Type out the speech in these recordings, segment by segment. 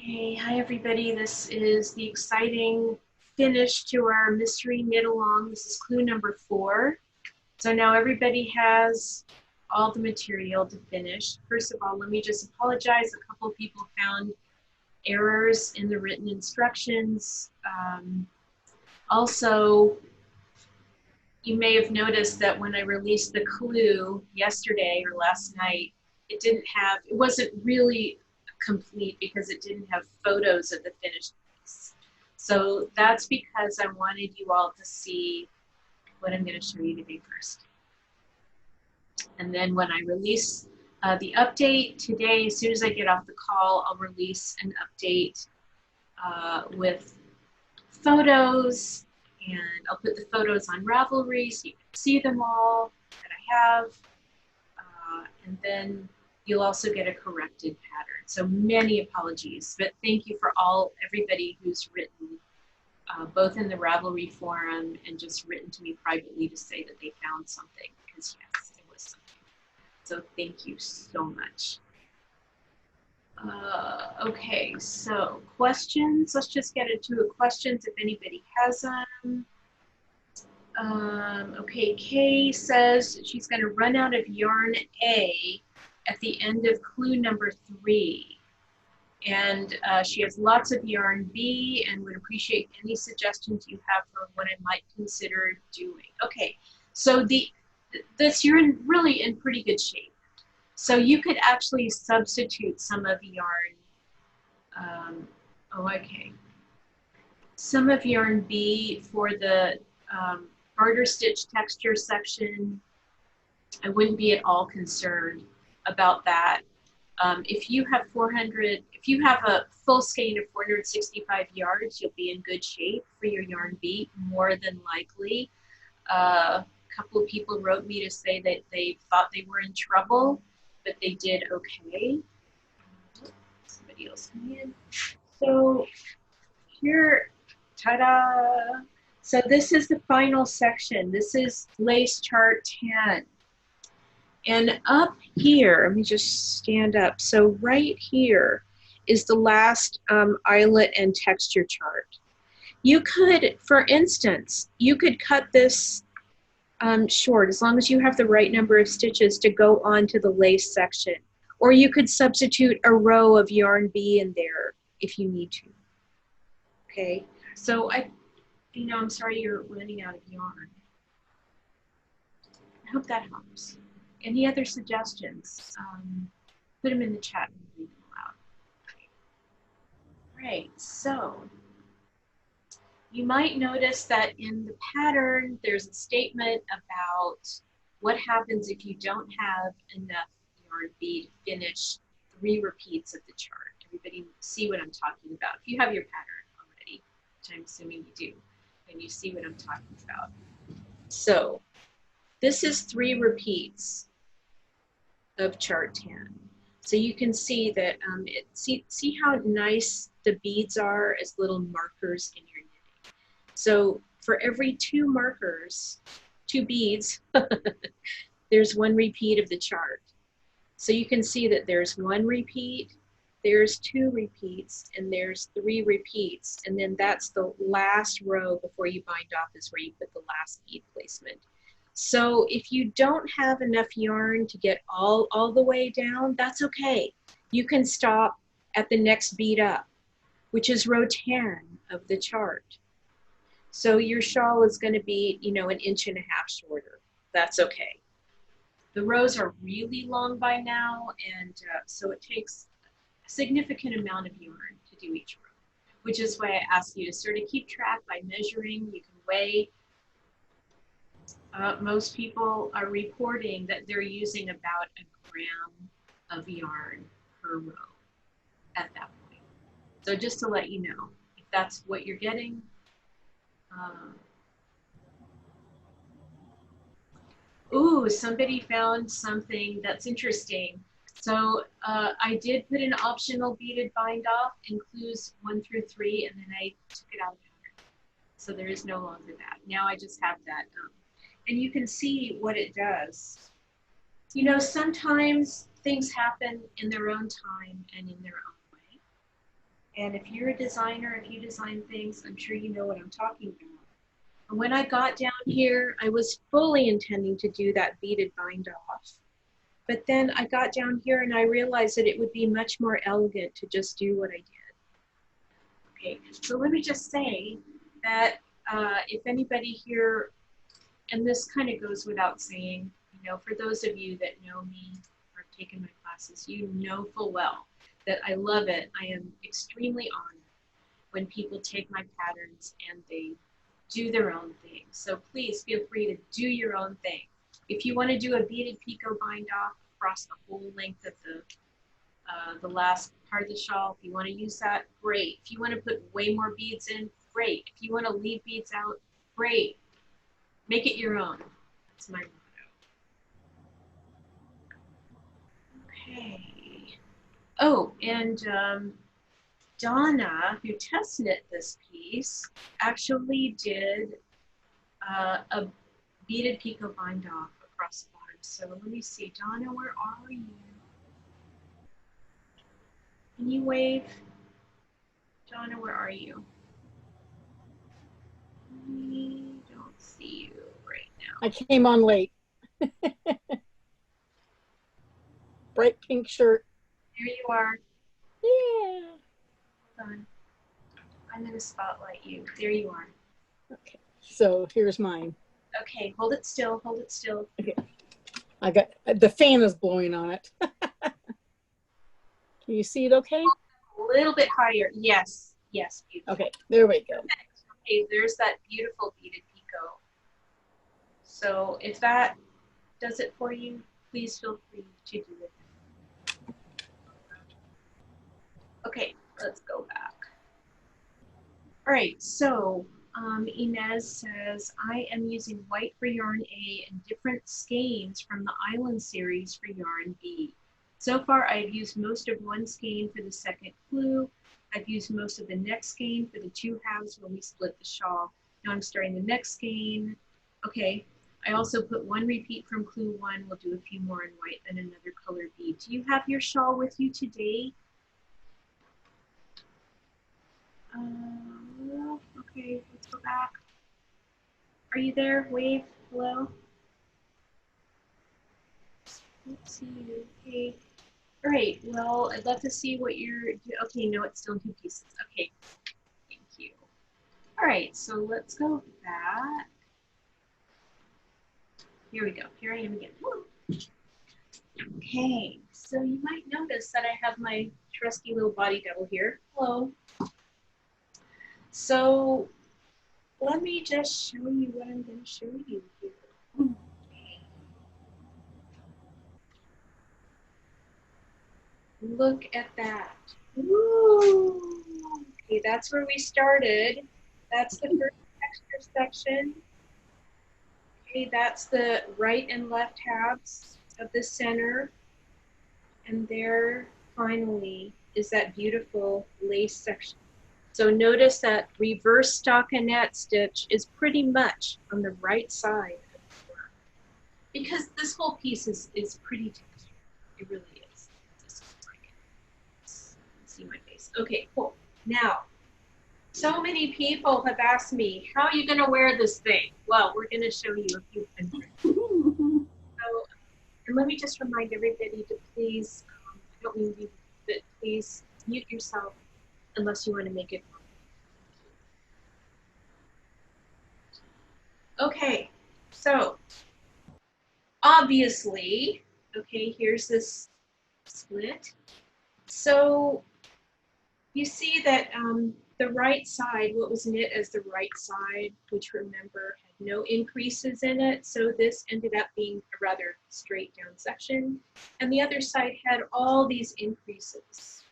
Hey, hi everybody. This is the exciting finish to our mystery knit along. This is clue number 4. So now everybody has all the material to finish. First of all, let me just apologize. A couple of people found errors in the written instructions. Also, you may have noticed that when I released the clue yesterday or last night, it wasn't really complete because it didn't have photos of the finished piece. So that's because I wanted you all to see what I'm going to show you today first. And then when I release the update today, as soon as I get off the call, I'll release an update with photos, and I'll put the photos on Ravelry so you can see them all that I have. And then you'll also get a corrected pattern. So many apologies, but thank you for everybody who's written, both in the Ravelry forum and just written to me privately to say that they found something, because yes, it was something. So thank you so much. Okay, so questions. Let's just get into the questions if anybody has them. Okay, Kay says she's going to run out of yarn A at the end of clue number 3. And she has lots of yarn B and would appreciate any suggestions you have for what I might consider doing. Okay, so you're really in pretty good shape. So you could actually substitute some of the yarn. Okay. Some of yarn B for the garter stitch texture section. I wouldn't be at all concerned about that. If you have a full skein of 465 yards, you'll be in good shape for your yarn B, more than likely. A couple of people wrote me to say that they thought they were in trouble, but they did okay. Somebody else come in. So here, ta-da! So this is the final section. This is lace chart 10. And up here, let me just stand up. So right here is the last eyelet and texture chart. You could, for instance, you could cut this short as long as you have the right number of stitches to go on to the lace section. Or you could substitute a row of yarn B in there if you need to. Okay, so I'm sorry you're running out of yarn. I hope that helps. Any other suggestions? Put them in the chat and read them aloud. Right, so you might notice that in the pattern, there's a statement about what happens if you don't have enough yarn B to finish 3 repeats of the chart. Everybody see what I'm talking about. If you have your pattern already, which I'm assuming you do, then you see what I'm talking about. So this is 3 repeats of chart 10. So you can see that, see how nice the beads are as little markers in your knitting. So for every 2 markers, 2 beads, there's 1 repeat of the chart. So you can see that there's 1 repeat, there's 2 repeats, and there's 3 repeats. And then that's the last row before you bind off is where you put the last bead placement. So if you don't have enough yarn to get all the way down, that's okay. You can stop at the next bead up, which is row 10 of the chart. So your shawl is going to be, 1.5 inches shorter. That's okay. The rows are really long by now, and so it takes a significant amount of yarn to do each row, which is why I ask you to sort of keep track by measuring. You can weigh. Most people are reporting that they're using about 1 gram of yarn per row at that point. So just to let you know, if that's what you're getting. Ooh, somebody found something that's interesting. So I did put an optional beaded bind off in clues 1 through 3, and then I took it out of the pattern. So there is no longer that. Now I just have that. And you can see what it does. Sometimes things happen in their own time and in their own way. And if you're a designer, if you design things, I'm sure you know what I'm talking about. And when I got down here, I was fully intending to do that beaded bind off. But then I got down here and I realized that it would be much more elegant to just do what I did. Okay, so let me just say that if anybody here, and this kind of goes without saying, you know, for those of you that know me or have taken my classes, you know full well that I love it. I am extremely honored when people take my patterns and they do their own thing. So please feel free to do your own thing. If you want to do a beaded picot bind off across the whole length of the last part of the shawl, if you want to use that, great. If you want to put way more beads in, great. If you want to leave beads out, great. Make it your own. That's my motto. Okay. Oh, and Donna, who test knit this piece, actually did a beaded picot bind off across the bottom. So let me see, Donna, where are you? Can you wave? Donna, where are you? We don't see you right now. I came on late. Bright pink shirt. There you are. Yeah. Hold on. I'm going to spotlight you. There you are. Okay, so here's mine. Okay, hold it still, hold it still. Okay. I got, the fan is blowing on it. Can you see it okay? A little bit higher. Yes, yes, beautiful. Okay, there we go. Okay, there's that beautiful beaded picot. So if that does it for you, please feel free to do it. Okay, let's go back. All right, so Inez says, I am using white for yarn A and different skeins from the Island series for yarn B. So far, I've used most of one skein for the second clue. I've used most of the next skein for the two halves when we split the shawl. Now I'm starting the next skein. Okay, I also put one repeat from clue one. We'll do a few more in white, then another color bead. Do you have your shawl with you today? Okay, let's go back. Are you there? Wave. Hello? Let's see you. Okay. All right. Well, I'd love to see what you're. Okay, no, it's still in two pieces. Okay. Thank you. All right. So let's go back. Here we go. Here I am again. Woo. Okay. So you might notice that I have my trusty little body double here. Hello. So let me just show you what I'm going to show you here. Look at that. Ooh. Okay, that's where we started. That's the first texture section. Okay, that's the right and left halves of the center. And there, finally, is that beautiful lace section. So notice that reverse stockinette stitch is pretty much on the right side of the work. Because this whole piece is pretty textured. It really is. Just like it. See my face. Okay, cool. Now, so many people have asked me, how are you going to wear this thing? Well, we're going to show you a few things. So, and let me just remind everybody to please, I don't mean you, but please mute yourself unless you want to make it. Okay, so obviously, okay, here's this split. So you see that the right side, what was knit as the right side, which remember had no increases in it, so this ended up being a rather straight down section, and the other side had all these increases.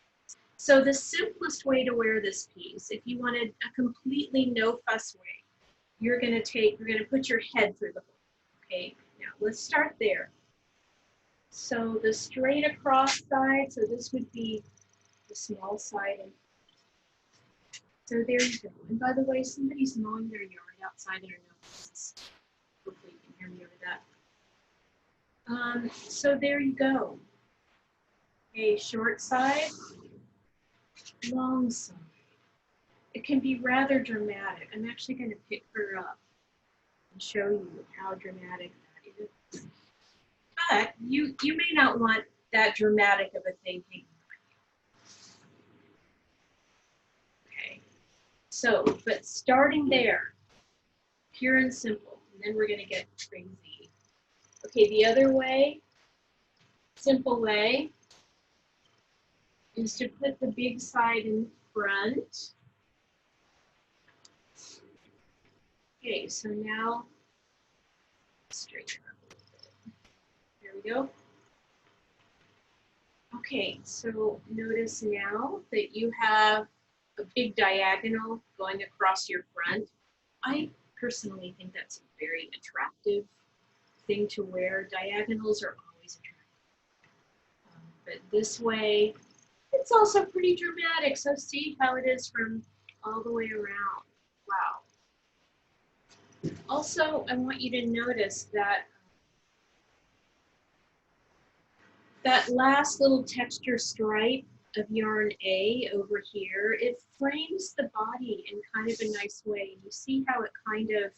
So the simplest way to wear this piece, if you wanted a completely no fuss way, you're gonna put your head through the hole, okay? Now let's start there. So the straight across side, so this would be the small side. And so there you go. And by the way, somebody's mowing their yard outside. I don't know. Hopefully you can hear me over that. So there you go. A short side. long side. It can be rather dramatic. I'm actually going to pick her up and show you how dramatic that is. But you may not want that dramatic of a thing hanging. Okay. So, but starting there, pure and simple, and then we're going to get crazy. Okay, the other way, simple way, is to put the big side in front. Okay, so now straighten up a little bit. There we go. Okay, so notice now that you have a big diagonal going across your front. I personally think that's a very attractive thing to wear. Diagonals are always attractive. But this way, it's also pretty dramatic. So see how it is from all the way around. Wow. Also, I want you to notice that that last little texture stripe of yarn A over here, it frames the body in kind of a nice way. You see how it kind of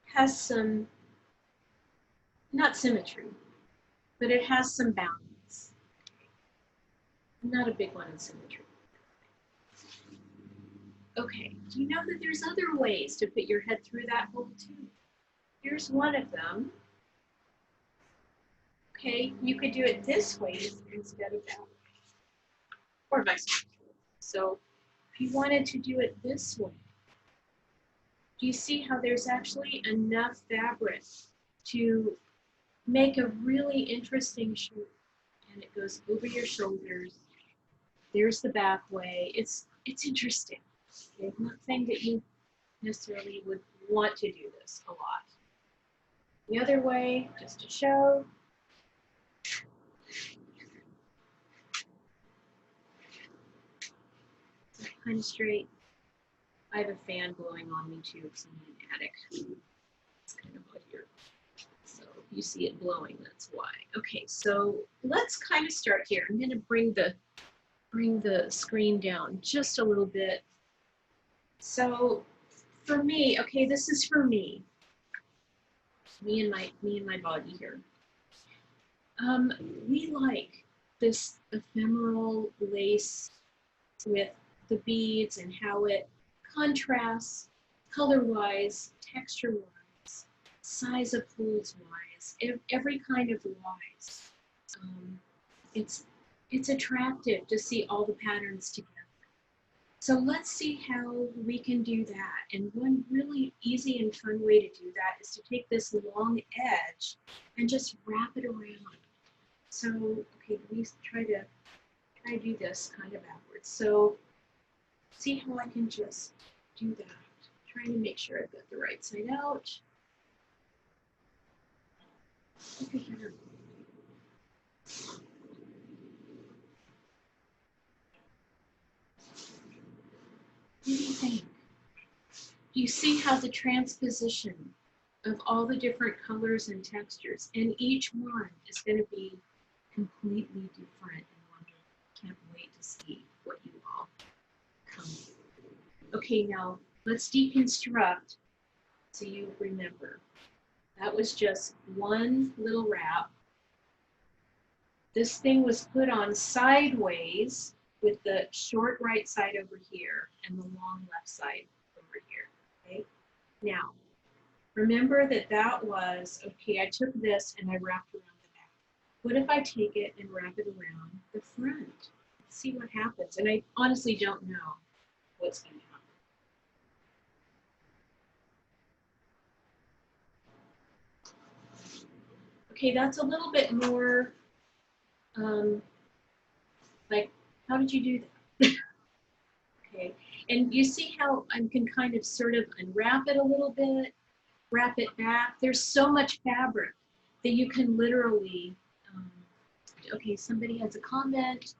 has some, not symmetry, but it has some balance. I'm not a big one in symmetry. Okay, do you know that there's other ways to put your head through that hole too? Here's one of them. Okay, you could do it this way instead of that way, or vice versa. So if you wanted to do it this way, do you see how there's actually enough fabric to make a really interesting shape? And it goes over your shoulders. There's the back way. It's interesting. Okay? I'm not saying that you necessarily would want to do this a lot. The other way, just to show. Kind of straight. I have a fan blowing on me too. It's in the attic. It's kind of out here. So you see it blowing, that's why. Okay, so let's kind of start here. I'm going to bring the screen down just a little bit. So for me, okay, this is for me. Me and my body here. We like this ephemeral lace with the beads and how it contrasts color-wise, texture-wise, size of folds-wise, every kind of wise. It's attractive to see all the patterns together. So let's see how we can do that. And one really easy and fun way to do that is to take this long edge and just wrap it around. So, okay, let me try to do this kind of backwards. So see how I can just do that. Trying to make sure I've got the right side out. Okay, here. What do you think? Do you see how the transposition of all the different colors and textures, and each one is going to be completely different and wonderful. Can't wait to see what you all come with. Okay, now let's deconstruct so you remember. That was just one little wrap. This thing was put on sideways with the short right side over here and the long left side over here, okay? Now, remember that that was, okay, I took this and I wrapped around the back. What if I take it and wrap it around the front? Let's see what happens. And I honestly don't know what's going to happen. Okay, that's a little bit more, like, how did you do that? Okay, and you see how I can kind of sort of unwrap it a little bit, wrap it back. There's so much fabric that you can literally, okay, somebody has a comment.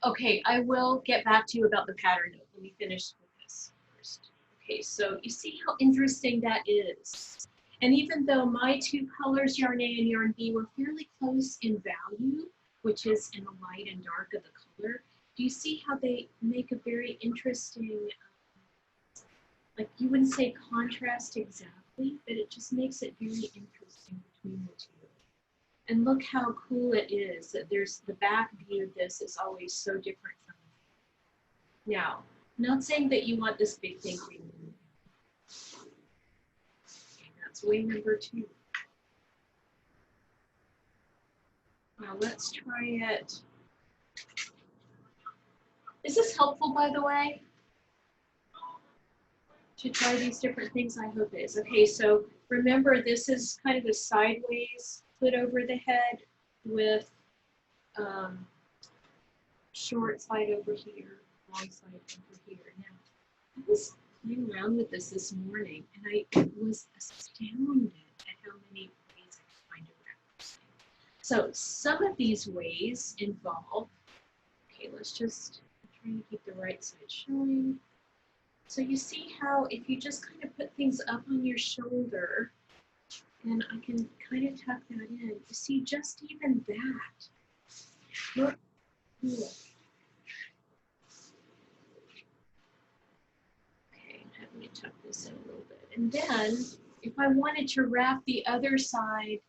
Okay, I will get back to you about the pattern note. Let me finish with this first. Okay, so you see how interesting that is. And even though my two colors, yarn A and yarn B, were fairly close in value, which is in the light and dark of the color. Do you see how they make a very interesting, like you wouldn't say contrast exactly, but it just makes it very interesting between the two. And look how cool it is that there's the back view of this is always so different from the now. Not saying that you want this big thing removed. Okay, that's way number 2. Now let's try it. Is this helpful, by the way? To try these different things? I hope it is. Okay, so remember this is kind of a sideways put over the head with short slide over here, long slide over here. Now, I was playing around with this morning, and I was astounded at how many ways I could find around this thing. So some of these ways involve, okay, let's just, I'm trying to keep the right side showing. So you see how if you just kind of put things up on your shoulder, and I can kind of tuck that in, you see just even that. Look cool. Okay, I'm having to tuck this in a little bit. And then if I wanted to wrap the other side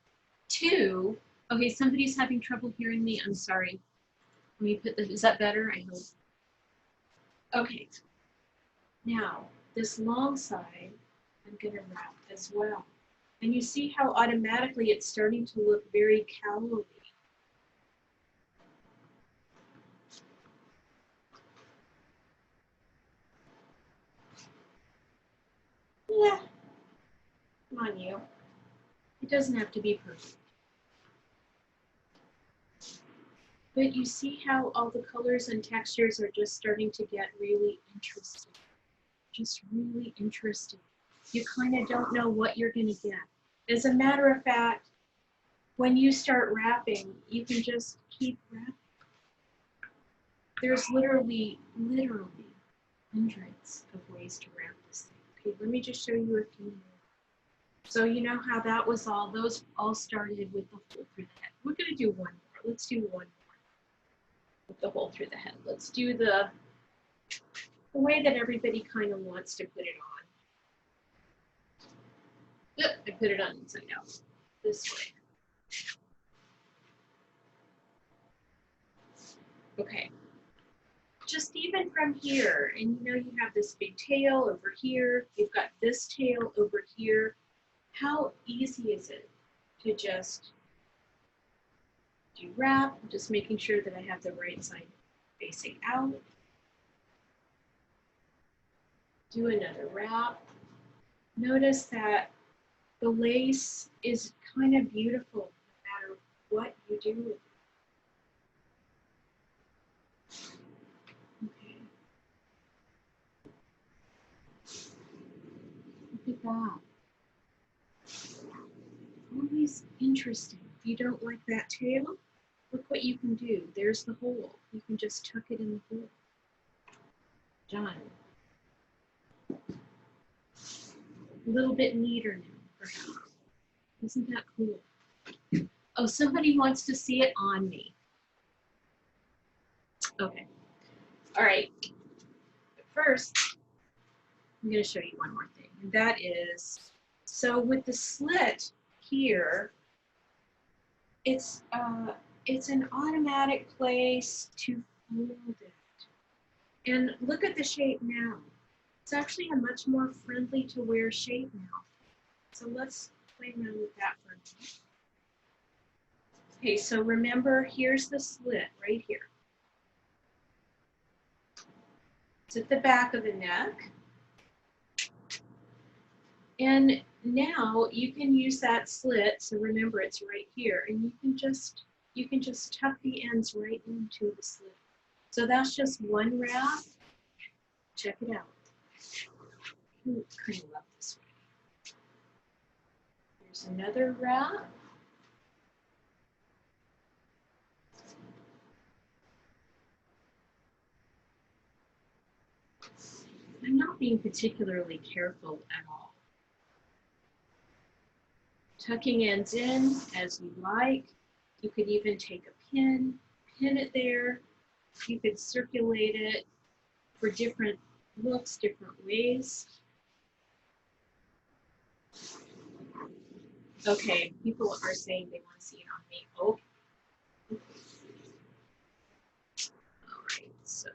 too, okay, somebody's having trouble hearing me. I'm sorry. Let me put this, is that better? I hope. Okay. Now, this long side, I'm gonna wrap as well. And you see how automatically it's starting to look very cowly. Yeah, come on you. It doesn't have to be perfect. But you see how all the colors and textures are just starting to get really interesting. Just really interesting. You kind of don't know what you're going to get. As a matter of fact, when you start wrapping, you can just keep wrapping. There's literally hundreds of ways to wrap this thing. Okay, let me just show you a few more. So you know how that was all, those all started with the hole through the head. We're going to do one more. Let's do one more with the hole through the head. Let's do the way that everybody kind of wants to put it on. Yep, I put it on inside out. This way. Okay. Just even from here, and you know you have this big tail over here, you've got this tail over here. How easy is it to just do wrap, just making sure that I have the right side facing out. Do another wrap. Notice that the lace is kind of beautiful no matter what you do with it. Okay. Look at that. Always interesting. If you don't like that tail, look what you can do. There's the hole. You can just tuck it in the hole. Done. A little bit neater now, perhaps. Isn't that cool? Oh, somebody wants to see it on me. Okay. All right. But first, I'm going to show you one more thing. And that is, so with the slit here, it's an automatic place to fold it. And look at the shape now. It's actually a much more friendly to wear shape now. So let's play around with that for a minute. Okay, so remember, here's the slit right here. It's at the back of the neck. And now you can use that slit, so remember it's right here, and you can just tuck the ends right into the slit. So that's just one wrap. Check it out. I kind of love this way. Here's another wrap. I'm not being particularly careful at all. Tucking ends in as you like. You could even take a pin pin it there. You could circulate it for different looks, different ways. Okay, people are saying they want to see it on me. Oh, all right, so.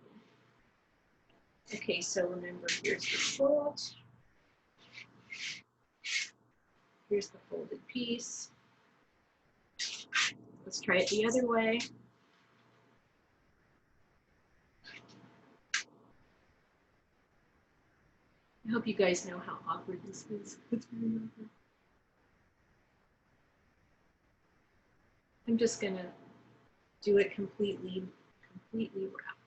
Okay, so remember, here's the fold. Here's the folded piece. Let's try it the other way. I hope you guys know how awkward this is. It's really awkward. I'm just gonna do it completely wrapped.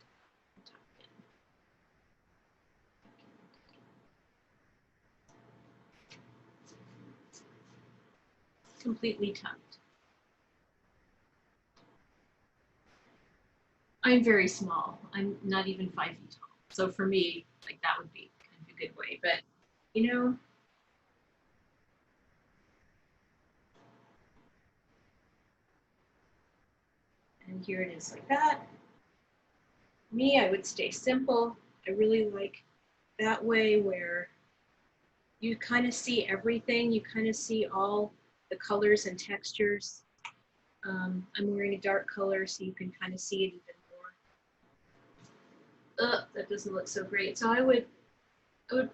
Completely tucked. I'm very small. I'm not even 5 feet tall. So for me, like that would be kind of a good way. But you know, and here it is like that. Me, I would stay simple. I really like that way where you kind of see everything. You kind of see all the colors and textures. I'm wearing a dark color, so you can kind of see it even more. That doesn't look so great. So I would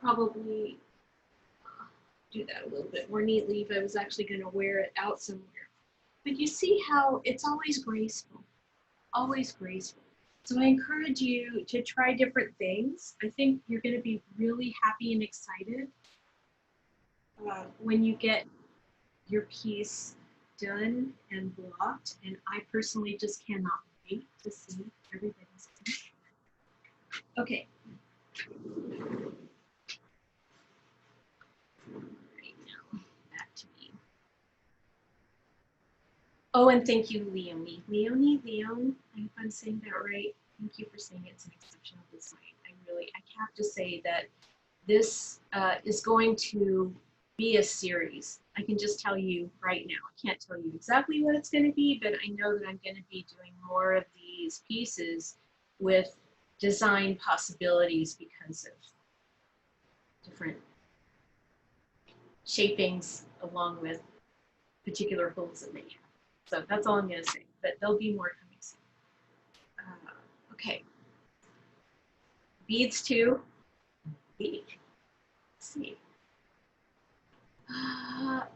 probably do that a little bit more neatly if I was actually going to wear it out somewhere. But you see how it's always graceful, always graceful. So I encourage you to try different things. I think you're going to be really happy and excited when you get your piece done and blocked. And I personally just cannot wait to see everybody's piece. Okay. Right now, back to me. Oh, and thank you, Leonie. Leone, I hope I'm saying that right. Thank you for saying it's an exceptional design. I have to say that this is going to be a series. I can just tell you right now. I can't tell you exactly what it's going to be, but I know that I'm going to be doing more of these pieces with design possibilities because of different shapings along with particular holes that they have. So that's all I'm going to say, but there'll be more coming soon. Okay. Beads too. Let's see.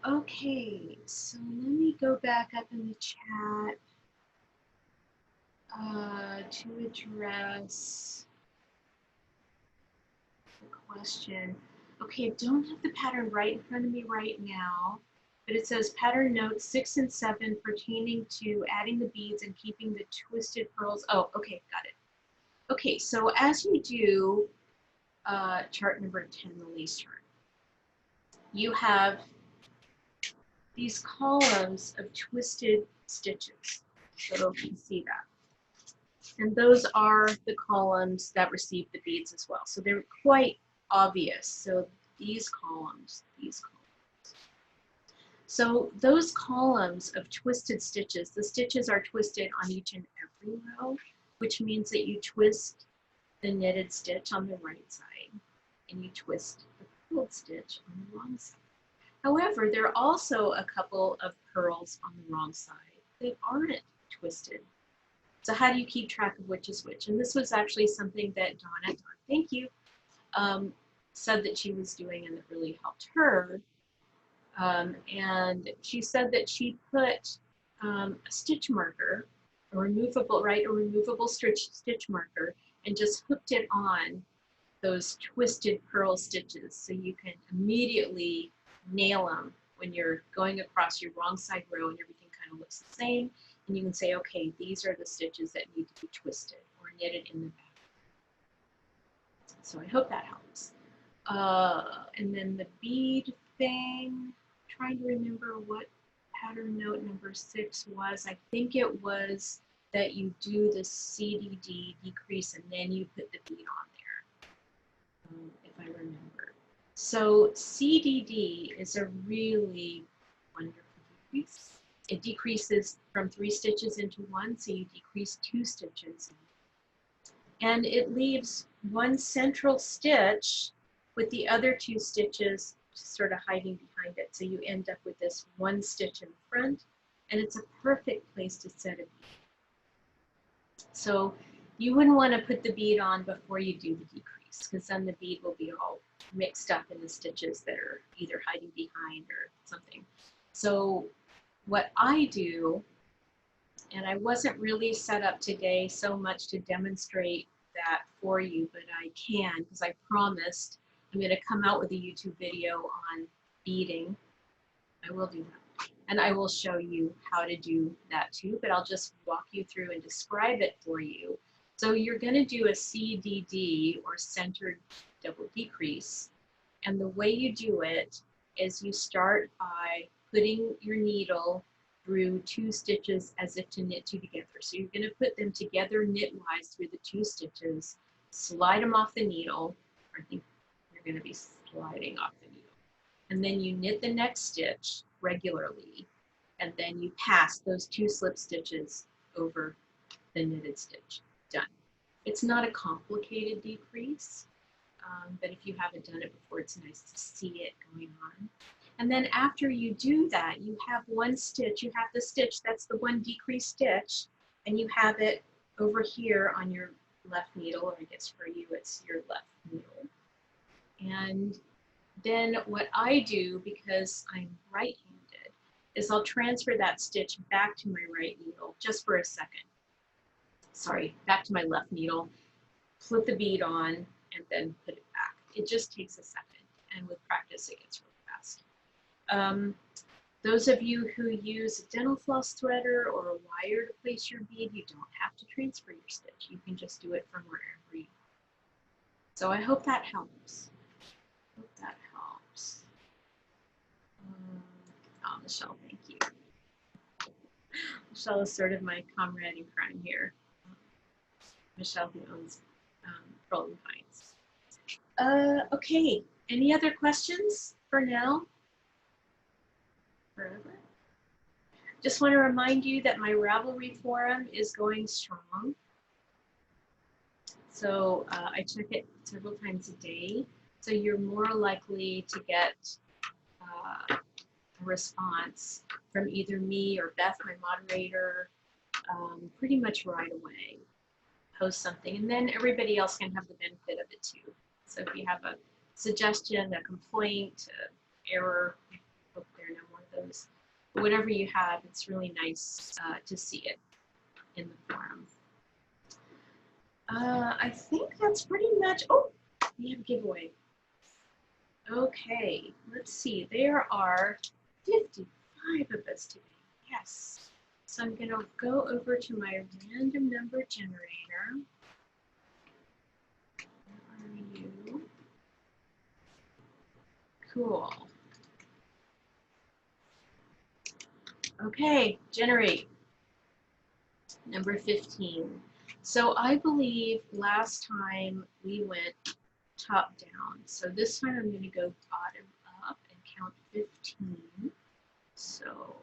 Okay, so let me go back up in the chat to address the question. Okay, I don't have the pattern right in front of me right now, but it says pattern notes 6 and 7 pertaining to adding the beads and keeping the twisted pearls. Oh, okay, got it. Okay, so as you do chart number 10, the lace chart, you have these columns of twisted stitches. So you can see that. And those are the columns that receive the beads as well. So they're quite obvious. So these columns. So those columns of twisted stitches, the stitches are twisted on each and every row, which means that you twist the knitted stitch on the right side and you twist the purled stitch on the wrong side. However, there are also a couple of purls on the wrong side that aren't twisted. So how do you keep track of which is which? And this was actually something that Donna, thank you, said that she was doing and that really helped her. And she said that she put a stitch marker, a removable stitch marker, and just hooked it on those twisted purl stitches so you can immediately nail them when you're going across your wrong side row and everything kind of looks the same. And you can say, okay, these are the stitches that need to be twisted or knitted in the back. So I hope that helps. And then the bead thing, trying to remember what pattern note number 6 was. I think it was that you do the CDD decrease and then you put the bead on there, if I remember. So CDD is a really wonderful decrease. It decreases from 3 stitches into 1, so you decrease 2 stitches. And it leaves one central stitch with the other 2 stitches sort of hiding behind it. So you end up with this 1 stitch in front, and it's a perfect place to set a bead. So you wouldn't want to put the bead on before you do the decrease, because then the bead will be all mixed up in the stitches that are either hiding behind or something. So what I do, and I wasn't really set up today so much to demonstrate that for you, but I can, because I promised I'm going to come out with a YouTube video on beading. I will do that. And I will show you how to do that too, but I'll just walk you through and describe it for you. So you're going to do a CDD, or centered double decrease. And the way you do it is you start by putting your needle through 2 stitches as if to knit 2 together. So you're going to put them together knitwise through the 2 stitches, slide them off the needle, or I think you're going to be sliding off the needle. And then you knit the next stitch regularly, and then you pass those 2 slip stitches over the knitted stitch. Done. It's not a complicated decrease, but if you haven't done it before, it's nice to see it going on. And then after you do that, you have 1 stitch, you have the stitch, that's the 1 decrease stitch, and you have it over here on your left needle, or I guess for you it's your left needle. And then what I do, because I'm right-handed, is I'll transfer that stitch back to my right needle just for a second. Sorry, back to my left needle, put the bead on, and then put it back. It just takes a second, and with practice it gets really fast. Those of you who use a dental floss threader or a wire to place your bead, you don't have to transfer your stitch. You can just do it from wherever you are. So I hope that helps. Hope that helps. Oh, Michelle, thank you. Michelle is sort of my comrade in crime here. Michelle, who owns Pearl and Pines. Okay, any other questions for now? Forever. Just want to remind you that my Ravelry forum is going strong. So I check it several times a day. So you're more likely to get a response from either me or Beth, my moderator, pretty much right away. Post something, and then everybody else can have the benefit of it too. So if you have a suggestion, a complaint, an error, I hope there are no more of those. But whatever you have, it's really nice to see it in the forum. I think that's pretty much, oh, we have a giveaway. Okay, let's see, there are 55 of us today, yes. So I'm gonna go over to my random number generator. Where are you? Cool. Okay, generate. Number 15. So I believe last time we went top down. So this time I'm going to go bottom up and count 15. So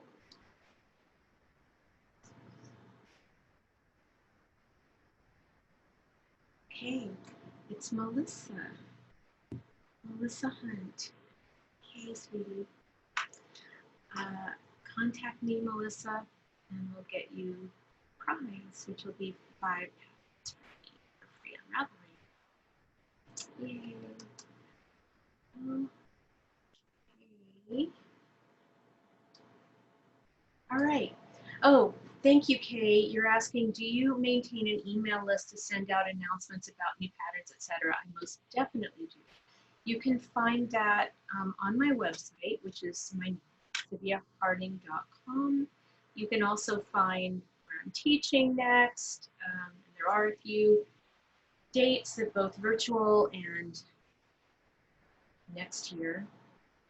okay, it's Melissa. Melissa Hunt. Hey, sweetie. Contact me, Melissa, and we'll get you a prize, which will be 5 pounds for free on Ravelry. Yay. Okay. All right. Oh, thank you, Kay. You're asking, do you maintain an email list to send out announcements about new patterns, etc.? I most definitely do. You can find that on my website, which is SylviaHarding.com. You can also find where I'm teaching next. There are a few dates of both virtual and next year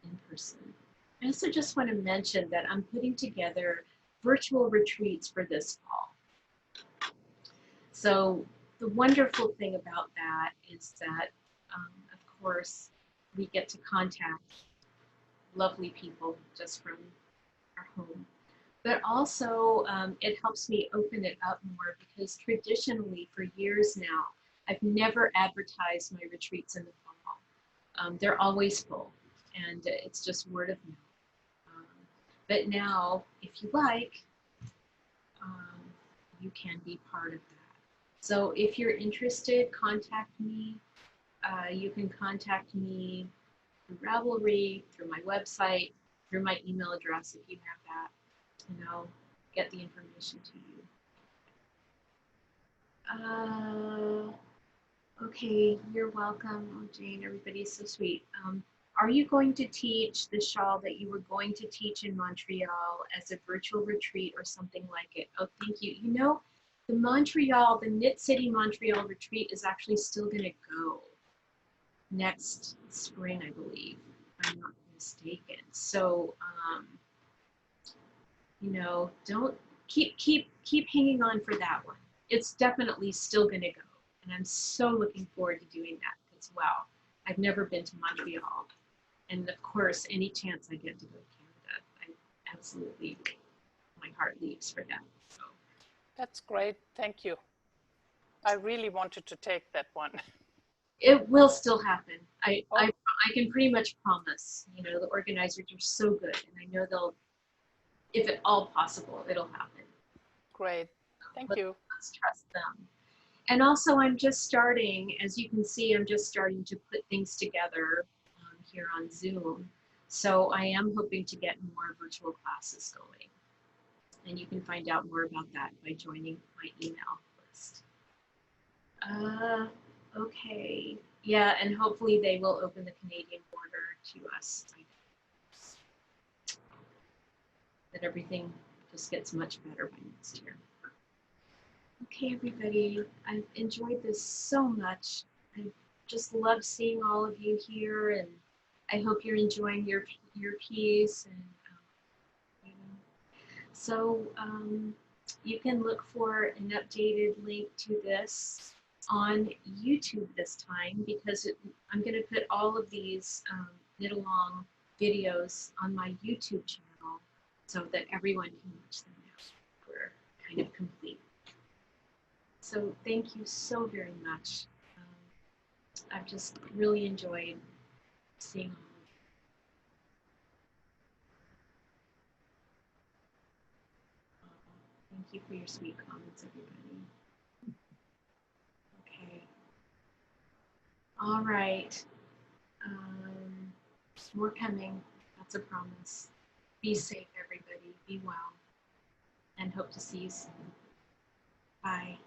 in person. I also just want to mention that I'm putting together virtual retreats for this fall. So the wonderful thing about that is that, of course, we get to contact lovely people just from our home. But also, it helps me open it up more because traditionally, for years now, I've never advertised my retreats in the fall. They're always full, and it's just word of mouth. Um, but now, if you like, um, you can be part of that. So if you're interested, contact me. You can contact me through Ravelry, through my website, through my email address if you have that, and I'll get the information to you. Okay, you're welcome. Oh, Jane, everybody's so sweet. Are you going to teach the shawl that you were going to teach in Montreal as a virtual retreat or something like it? Oh, thank you. You know, the Knit City Montreal retreat is actually still going to go next spring, I believe, if I'm not mistaken. So, don't keep hanging on for that one. It's definitely still going to go, and I'm so looking forward to doing that as well. I've never been to Montreal, and of course, any chance I get to go to Canada, I absolutely, my heart leaps for that. So. That's great. Thank you. I really wanted to take that one. It will still happen. I can pretty much promise. The organizers are so good, and I know they'll, if at all possible, it'll happen. Great. Thank you. Let's trust them. And also, I'm just starting, as you can see, I'm just starting to put things together here on Zoom. So I am hoping to get more virtual classes going. And you can find out more about that by joining my email list. Okay. Yeah, and hopefully they will open the Canadian border to us. That everything just gets much better by next year. Okay, everybody, I've enjoyed this so much. I just love seeing all of you here, and I hope you're enjoying your piece. And so you can look for an updated link to this on YouTube this time, because I'm going to put all of these knit along videos on my YouTube channel so that everyone can watch them now. We're kind of complete. So thank you so very much. I've just really enjoyed seeing all of you. Thank you for your sweet comments, everybody. Okay. All right. More coming. That's a promise. Be safe, everybody. Be well. And hope to see you soon. Bye.